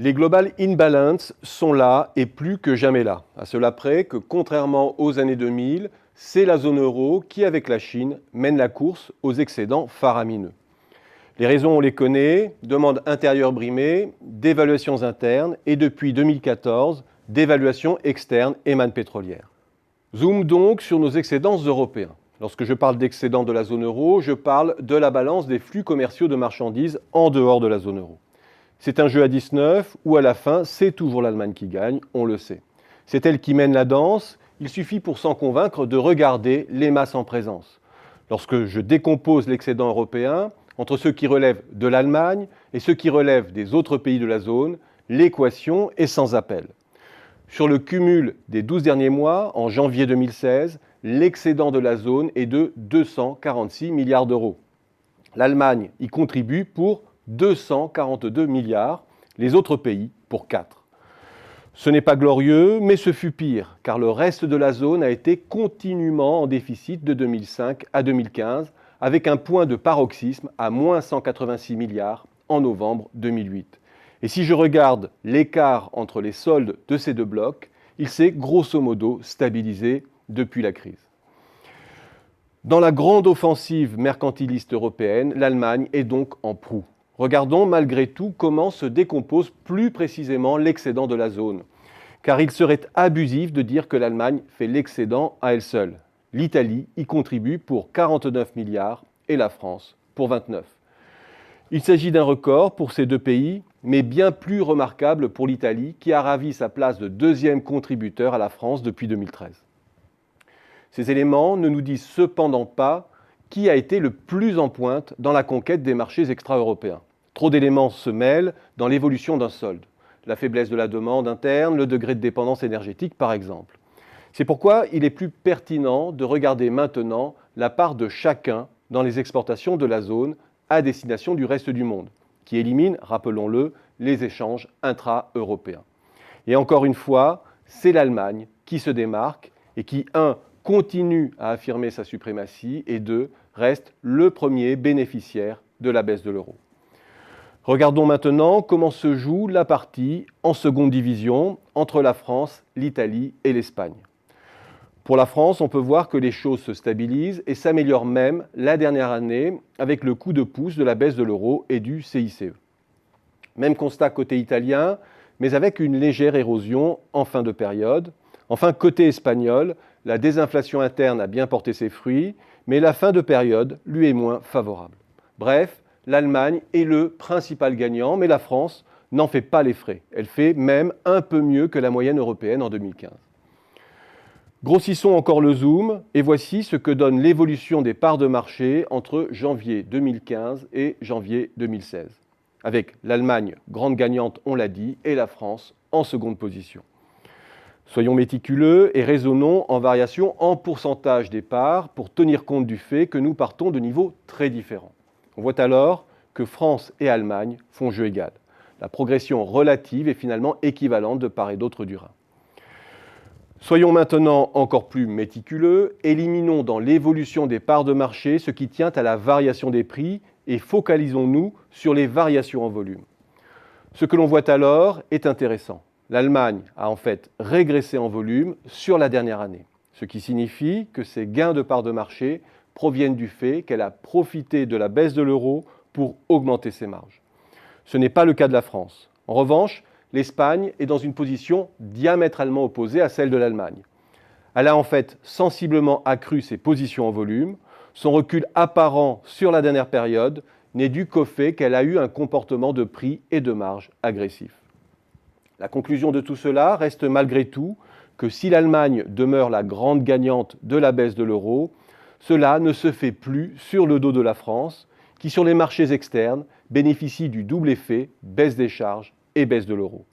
Les global imbalance sont là et plus que jamais là. À cela près que, contrairement aux années 2000, c'est la zone euro qui, avec la Chine, mène la course aux excédents faramineux. Les raisons, on les connaît, demande intérieure brimée, dévaluations internes et depuis 2014, dévaluations externes et manne pétrolière. Zoom donc sur nos excédents européens. Lorsque je parle d'excédents de la zone euro, je parle de la balance des flux commerciaux de marchandises en dehors de la zone euro. C'est un jeu à 19 où à la fin, c'est toujours l'Allemagne qui gagne, on le sait. C'est elle qui mène la danse, il suffit pour s'en convaincre de regarder les masses en présence. Lorsque je décompose l'excédent européen, entre ceux qui relèvent de l'Allemagne et ceux qui relèvent des autres pays de la zone, l'équation est sans appel. Sur le cumul des 12 derniers mois, en janvier 2016, l'excédent de la zone est de 246 milliards d'euros. L'Allemagne y contribue pour 242 milliards, les autres pays pour 4. Ce n'est pas glorieux, mais ce fut pire, car le reste de la zone a été continuellement en déficit de 2005 à 2015, avec un point de paroxysme à moins 186 milliards en novembre 2008. Et si je regarde l'écart entre les soldes de ces deux blocs, il s'est grosso modo stabilisé depuis la crise. Dans la grande offensive mercantiliste européenne, l'Allemagne est donc en proue. Regardons malgré tout comment se décompose plus précisément l'excédent de la zone. Car il serait abusif de dire que l'Allemagne fait l'excédent à elle seule. L'Italie y contribue pour 49 milliards et la France pour 29. Il s'agit d'un record pour ces deux pays, mais bien plus remarquable pour l'Italie qui a ravi sa place de deuxième contributeur à la France depuis 2013. Ces éléments ne nous disent cependant pas qui a été le plus en pointe dans la conquête des marchés extra-européens. Trop d'éléments se mêlent dans l'évolution d'un solde. La faiblesse de la demande interne, le degré de dépendance énergétique par exemple. C'est pourquoi il est plus pertinent de regarder maintenant la part de chacun dans les exportations de la zone à destination du reste du monde, qui élimine, rappelons-le, les échanges intra-européens. Et encore une fois, c'est l'Allemagne qui se démarque et qui, 1, continue à affirmer sa suprématie et 2, reste le premier bénéficiaire de la baisse de l'euro. Regardons maintenant comment se joue la partie en seconde division entre la France, l'Italie et l'Espagne. Pour la France, on peut voir que les choses se stabilisent et s'améliorent même la dernière année avec le coup de pouce de la baisse de l'euro et du CICE. Même constat côté italien, mais avec une légère érosion en fin de période. Enfin, côté espagnol, la désinflation interne a bien porté ses fruits, mais la fin de période lui est moins favorable. Bref, l'Allemagne est le principal gagnant, mais la France n'en fait pas les frais. Elle fait même un peu mieux que la moyenne européenne en 2015. Grossissons encore le zoom et voici ce que donne l'évolution des parts de marché entre janvier 2015 et janvier 2016. Avec l'Allemagne, grande gagnante, on l'a dit, et la France en seconde position. Soyons méticuleux et raisonnons en variation en pourcentage des parts pour tenir compte du fait que nous partons de niveaux très différents. On voit alors que France et Allemagne font jeu égal. La progression relative est finalement équivalente de part et d'autre du Rhin. Soyons maintenant encore plus méticuleux, éliminons dans l'évolution des parts de marché ce qui tient à la variation des prix et focalisons-nous sur les variations en volume. Ce que l'on voit alors est intéressant. L'Allemagne a en fait régressé en volume sur la dernière année, ce qui signifie que ces gains de parts de marché proviennent du fait qu'elle a profité de la baisse de l'euro pour augmenter ses marges. Ce n'est pas le cas de la France. En revanche, l'Espagne est dans une position diamétralement opposée à celle de l'Allemagne. Elle a en fait sensiblement accru ses positions en volume. Son recul apparent sur la dernière période n'est dû qu'au fait qu'elle a eu un comportement de prix et de marge agressif. La conclusion de tout cela reste malgré tout que si l'Allemagne demeure la grande gagnante de la baisse de l'euro, cela ne se fait plus sur le dos de la France, qui sur les marchés externes bénéficie du double effet baisse des charges et baisse de l'euro.